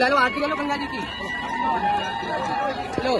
लो आरती लो गंगा जी की लो।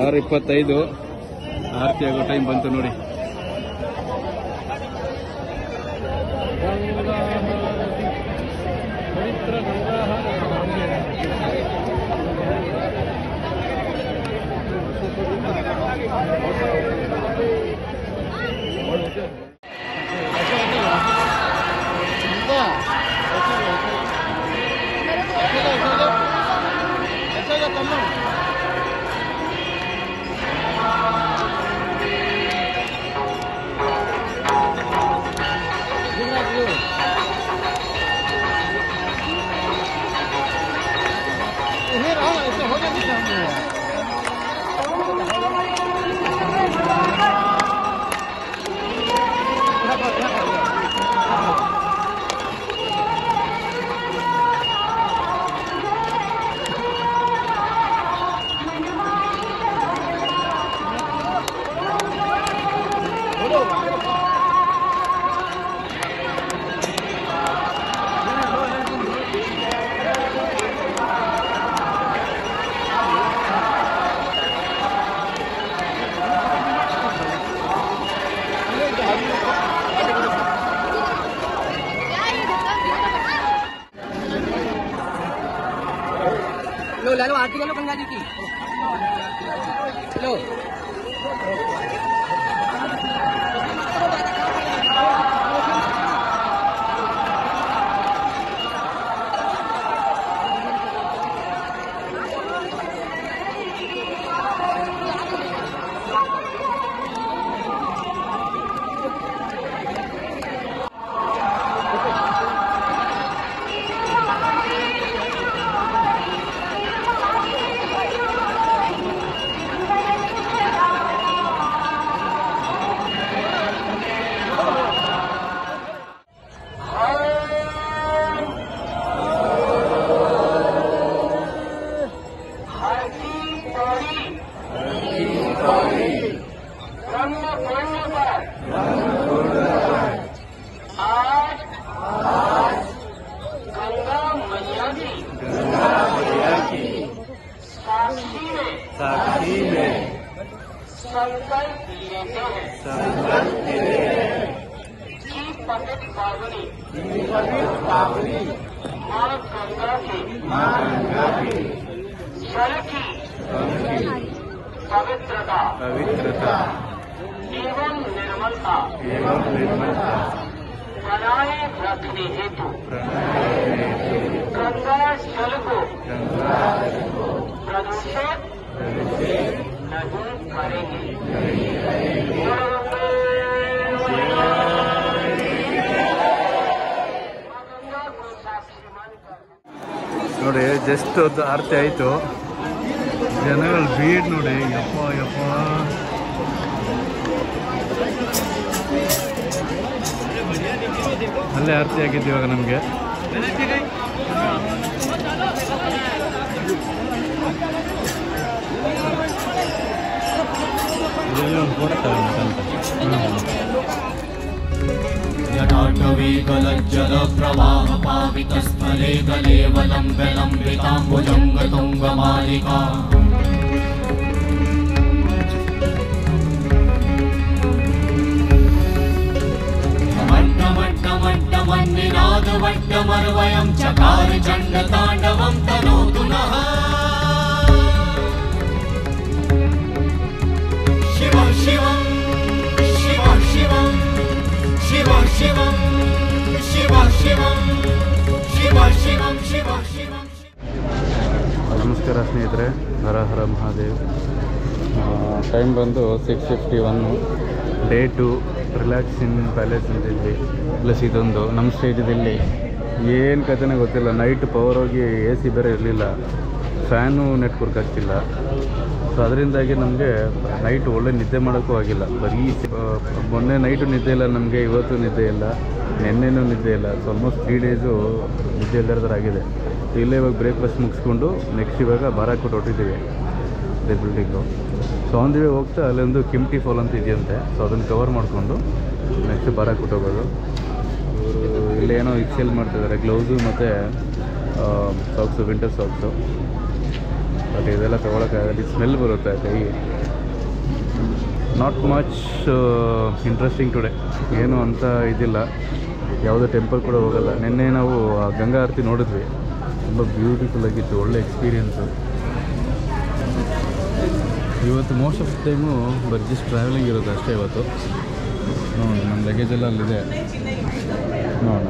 ಆರು 25 ಆರತಿ ಆಗೋ ಟೈಮ್ ಬಂತು ನೋಡಿ. लो आरती लो गंगा जी की लो। साक्षी में संकल्प लेते हैं कि पवित्र पावनी माँ गंगा की जल की पवित्रता एवं निर्मलता बनाए रखने हेतु गंगा जल को प्रदूषित नहीं करेंगे। ನೋಡಿ ಜಸ್ಟ್ ಒಂದು ಆರತಿ ಆಯಿತು. ಜನಗಳ ಭೀಡ್ ನೋಡಿ, ಯಪ್ಪ ಯಪ್ಪ. ಅಲ್ಲೇ ಆರತಿ ಆಗಿದ್ದು ಇವಾಗ ನಮಗೆ. ಇದೆಲ್ಲ ಒಂದು ಫೋಟೋ ತಗೊಂಡು जटाटवीकलज्जल प्रवाह पावितस्थले कलेवलम्बिताम्बुजङ्गतुङ्गमालिका मट्टमट्टमट्टमन्निनादवट्टमर्वयं चकार चण्डताण्डवं तनोतु नः। ನಮಸ್ಕಾರ ಸ್ನೇಹಿತರೆ, ಹರ ಹರ ಮಹಾದೇವ್. ಟೈಮ್ ಬಂದು 6:51. ಡೇ 2 ರಿಲ್ಯಾಕ್ಸಿಂಗ್ ಪ್ಯಾಲೇಸ್ ಅಂತಿದ್ವಿ. ಪ್ಲಸ್ ಇದೊಂದು ನಮ್ಮ ಸ್ಟೇಜದಲ್ಲಿ ಏನು ಕಥೆನೇ ಗೊತ್ತಿಲ್ಲ. ನೈಟ್ ಪವರ್ ಹೋಗಿ ಎ ಸಿ ಬೇರೆ ಇರಲಿಲ್ಲ, ಫ್ಯಾನು ನೆಟ್ವರ್ಕ್ ಆಗ್ತಿಲ್ಲ. ಸೊ ಅದರಿಂದಾಗಿ ನಮಗೆ ನೈಟ್ ಒಳ್ಳೆ ನಿದ್ದೆ ಮಾಡೋಕ್ಕೂ ಆಗಿಲ್ಲ. ಬರೀ ಮೊನ್ನೆ ನೈಟು ನಿದ್ದೆ ಇಲ್ಲ ನಮಗೆ, ಇವತ್ತು ನಿದ್ದೆ ಇಲ್ಲ, ನೆನ್ನೆನೂ ನಿದ್ದೆ ಇಲ್ಲ. ಸೊ ಆಲ್ಮೋಸ್ಟ್ 3 ಡೇಸು ನಿದ್ದೆ ಇಲ್ಲದ ಆಗಿದೆ. ಇಲ್ಲೇ ಇವಾಗ ಬ್ರೇಕ್ಫಾಸ್ಟ್ ಮುಗಿಸ್ಕೊಂಡು ನೆಕ್ಸ್ಟ್ ಇವಾಗ ಬಾರಾಕೋಟ್ ಹೊಟ್ಟಿದ್ದೀವಿ ಅದೇ building. So on the way ಹೋಗ್ತಾ ಅಲ್ಲೊಂದು ಕೆಂಪ್ಟಿ ಫಾಲ್ ಅಂತ ಇದೆಯಂತೆ. ಸೊ ಅದನ್ನು ಕವರ್ ಮಾಡಿಕೊಂಡು ನೆಕ್ಸ್ಟ್ ಬಾರಾಕೋಟ್ ಹೋಗೋದು. ಇವರು ಇಲ್ಲೇ ಏನೋ ಸೇಲ್ ಮಾಡ್ತಿದ್ದಾರೆ, ಗ್ಲೌಸು ಮತ್ತು ಸಾಕ್ಸು, ವಿಂಟರ್ ಸಾಕ್ಸು. ಬಟ್ ಇದೆಲ್ಲ ತೊಗೊಳಕ್ಕಾಗಲ್ಲ, ಸ್ಮೆಲ್ ಬರುತ್ತೆ ಕೈಗೆ. ನಾಟ್ ಮಚ್ ಇಂಟ್ರೆಸ್ಟಿಂಗ್ ಟುಡೇ, ಏನು ಅಂತ ಇದಿಲ್ಲ. ಯಾವುದೇ ಟೆಂಪಲ್ ಕೂಡ ಹೋಗಲ್ಲ. ನಿನ್ನೆ ನಾವು ಗಂಗಾ ಆರತಿ ನೋಡಿದ್ವಿ, ತುಂಬ ಬ್ಯೂಟಿಫುಲ್ ಆಗಿತ್ತು, ಒಳ್ಳೆ ಎಕ್ಸ್ಪೀರಿಯೆನ್ಸು. ಇವತ್ತು ಮೋಸ್ಟ್ ಆಫ್ ಟೈಮು ಬರೀ ಜಸ್ಟ್ ಟ್ರಾವೆಲಿಂಗ್ ಇರುತ್ತೆ ಅಷ್ಟೇ ಇವತ್ತು. ನೋಡೋಣ, ನಮ್ಮ ಲಗೇಜ್ ಎಲ್ಲ ಅಲ್ಲಿದೆ, ನೋಡೋಣ.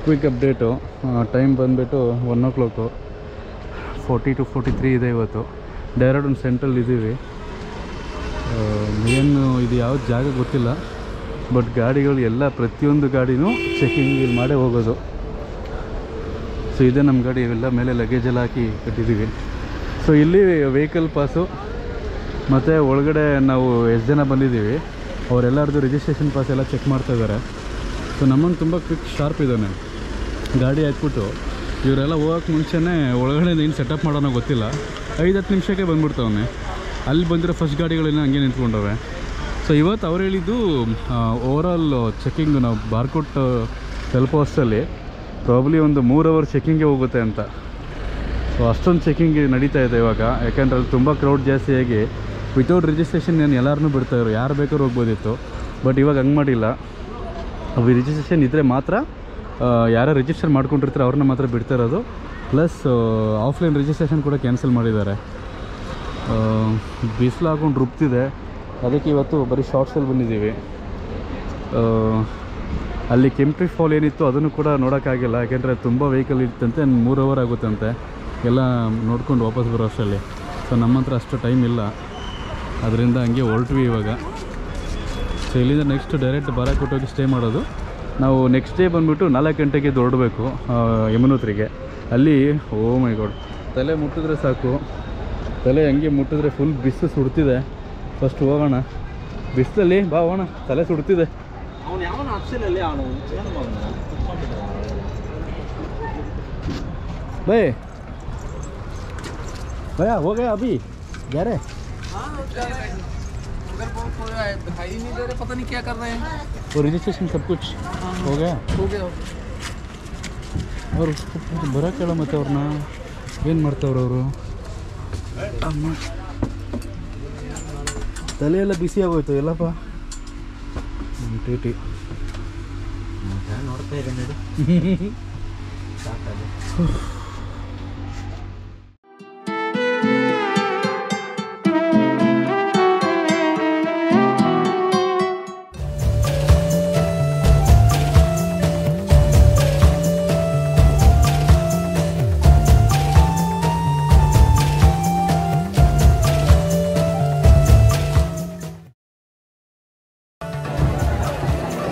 ಕ್ವಿಕ್ ಅಪ್ಡೇಟು, ಟೈಮ್ ಬಂದುಬಿಟ್ಟು 1 o'clock, 40 to 43 ಇದೆ ಇವತ್ತು. ಡೆಹ್ರಾಡೂನ್ ಸೆಂಟ್ರಲ್ ಇದ್ದೀವಿ. ಏನು ಇದು ಯಾವ ಜಾಗ ಗೊತ್ತಿಲ್ಲ, ಬಟ್ ಗಾಡಿಗಳು ಎಲ್ಲ ಪ್ರತಿಯೊಂದು ಗಾಡಿನೂ ಚೆಕಿಂಗ್ ಇಲ್ಲಿ ಮಾಡೇ ಹೋಗೋದು. ಸೊ ಇದೇ ನಮ್ಮ ಗಾಡಿ, ಇವೆಲ್ಲ ಮೇಲೆ ಲಗೇಜ್ ಎಲ್ಲ ಹಾಕಿ ಕಟ್ಟಿದ್ದೀವಿ. ಸೊ ಇಲ್ಲಿ ವೆಹಿಕಲ್ ಪಾಸು ಮತ್ತು ಒಳಗಡೆ ನಾವು ಎಷ್ಟು ಜನ ಬಂದಿದ್ದೀವಿ ಅವರೆಲ್ಲರದ್ದು ರಿಜಿಸ್ಟ್ರೇಷನ್ ಪಾಸ್ ಎಲ್ಲ ಚೆಕ್ ಮಾಡ್ತಾಯಿದ್ದಾರೆ. ಸೊ ನಮ್ಮನ್ನು ತುಂಬ ಕ್ವಿಕ್ ಶಾರ್ಪ್ ಇದ್ದಾನೆ, ಗಾಡಿ ಹಾಕ್ಬಿಟ್ಟು ಇವರೆಲ್ಲ ಹೋಗೋಕ್ಕೆ ಮುಂಚೆನೇ ಒಳಗಡೆ ಏನು ಸೆಟಪ್ ಮಾಡೋಣ ಗೊತ್ತಿಲ್ಲ, 5-10 ನಿಮಿಷಕ್ಕೆ ಬಂದ್ಬಿಡ್ತಾವನೆ. ಅಲ್ಲಿ ಬಂದಿರೋ ಫಸ್ಟ್ ಗಾಡಿಗಳೆಲ್ಲ ಹಂಗೆ ನಿಂತ್ಕೊಂಡವೆ. ಸೊ ಇವತ್ತು ಅವ್ರು ಹೇಳಿದ್ದು ಓವರಾಲ್ ಚೆಕಿಂಗು ನಾವು ಬಾರ್ಕೋಟ್ ತಲುಪೋಷ್ಟಲ್ಲಿ ಪ್ರಾಬ್ಲಿ ಒಂದು 3 hour ಚೆಕಿಂಗ್ಗೆ ಹೋಗುತ್ತೆ ಅಂತ. ಸೊ ಅಷ್ಟೊಂದು ಚೆಕಿಂಗ್ ನಡೀತಾ ಇದೆ ಇವಾಗ, ಯಾಕೆಂದರೆ ಅಲ್ಲಿ ತುಂಬ ಕ್ರೌಡ್ ಜಾಸ್ತಿಯಾಗಿ ವಿತೌಟ್ ರಿಜಿಸ್ಟ್ರೇಷನ್ ಏನು ಎಲ್ಲರನ್ನೂ ಬಿಡ್ತಾಯಿದ್ರು, ಯಾರು ಬೇಕಾದ್ರೂ ಹೋಗ್ಬೋದಿತ್ತು. ಬಟ್ ಇವಾಗ ಹಂಗೆ ಮಾಡಿಲ್ಲ. ರಿಜಿಸ್ಟ್ರೇಷನ್ ಇದ್ದರೆ ಮಾತ್ರ, ಯಾರು ರಿಜಿಸ್ಟರ್ ಮಾಡ್ಕೊಂಡಿರ್ತಾರೆ ಅವ್ರನ್ನ ಮಾತ್ರ ಬಿಡ್ತಾ ಇರೋದು. ಪ್ಲಸ್ ಆಫ್ಲೈನ್ ರಿಜಿಸ್ಟ್ರೇಷನ್ ಕೂಡ ಕ್ಯಾನ್ಸಲ್ ಮಾಡಿದ್ದಾರೆ. ಬಿಸಿಲು ಹಾಕೊಂಡು ರುಬ್ತಿದೆ, ಅದಕ್ಕೆ ಇವತ್ತು ಬರೀ ಶಾರ್ಟ್ಸಲ್ಲಿ ಬಂದಿದ್ದೀವಿ. ಅಲ್ಲಿ ಕೆಂಪ್ಟಿ ಫಾಲ್ ಏನಿತ್ತು ಅದನ್ನು ಕೂಡ ನೋಡೋಕ್ಕಾಗಿಲ್ಲ, ಯಾಕೆಂದರೆ ತುಂಬ ವೆಹಿಕಲ್ ಇತ್ತಂತೆ. 3 hour ಆಗುತ್ತಂತೆ ಎಲ್ಲ ನೋಡ್ಕೊಂಡು ವಾಪಸ್ ಬರೋ ಅಷ್ಟರಲ್ಲಿ. ಸೊ ನಮ್ಮ ಹತ್ರ ಅಷ್ಟು ಟೈಮ್ ಇಲ್ಲ, ಅದರಿಂದ ಹಂಗೆ ಹೊರಟ್ವಿ ಇವಾಗ. ಸೊ ಇಲ್ಲಿಂದ ನೆಕ್ಸ್ಟ್ ಡೈರೆಕ್ಟ್ ಬಾರಾಕೋಟ್ ಹೋಗಿ ಸ್ಟೇ ಮಾಡೋದು. ನಾವು ನೆಕ್ಸ್ಟ್ ಡೇ ಬಂದುಬಿಟ್ಟು 4 ಗಂಟೆಗೆ ಹೊರಡಬೇಕು ಯಮುನೋತ್ರಿಗೆ. ಅಲ್ಲಿ ಓ ಮೈ ಗಾಡ್, ತಲೆ ಮುಟ್ಟಿದ್ರೆ ಸಾಕು, ತಲೆ ಹಂಗೆ ಮುಟ್ಟಿದ್ರೆ ಫುಲ್ ಬಿಸಿಲು ಸುಡ್ತಿದೆ. ಫಸ್ಟ್ ಹೋಗೋಣ ಬಿಸಿಲಲ್ಲಿ, ಬಾ ಹೋಗೋಣ, ತಲೆ ಸುಡ್ತಿದೆ. ಬೈ भैया हो गया अभी जा रहे दिखाई नहीं दे रहे, पता नहीं क्या कर रहे हैं. वो रजिस्ट्रेशन सब कुछ हो गया. और उसको ಬರೋಕೆ ಹೇಳೋ ಮತ್ತೆ ಅವ್ರನ್ನ ಏನು ಮಾಡ್ತಾವ್ರು ಅವರು. ತಲೆಯೆಲ್ಲ ಬಿಸಿ ಆಗೋಯ್ತು ಎಲ್ಲಪ್ಪ. ಟಿ ಟಿ ನೋಡ್ತಾ ಇದ್ದೀನಿ ನೋಡಿ.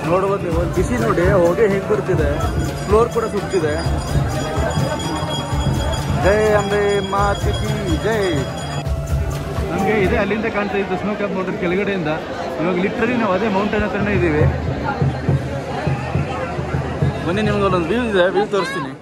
ನೋಡ್ಬೋದು ನೀವು, ಬಿಸಿ ನೋಡಿ ಹೊಗೆ ಹೇಗೆ ಬರ್ತಿದೆ, ಫ್ಲೋರ್ ಕೂಡ ಸುಗ್ತಿದೆ. ಜೈ ಅಂಬೆ ಮಾತೆ ಕಿ ಜೈ. ನಮಗೆ ಇದೆ ಅಲ್ಲಿಂದ ಕಾಣ್ತಾ ಇದ್ದು ಸ್ನೋ ಕ್ಯಾಪ್ ನೋಡಿದ್ರೆ ಕೆಳಗಡೆಯಿಂದ. ಇವಾಗ ಲಿಟ್ರಲಿ ನಾವು ಅದೇ ಮೌಂಟೇನ್ ಹತ್ರನೇ ಇದ್ದೀವಿ. ಬನ್ನಿ, ನಿಮ್ಗೆ ಒಂದೊಂದು ವ್ಯೂ ಇದೆ, ವ್ಯೂ ತೋರಿಸ್ತೀನಿ.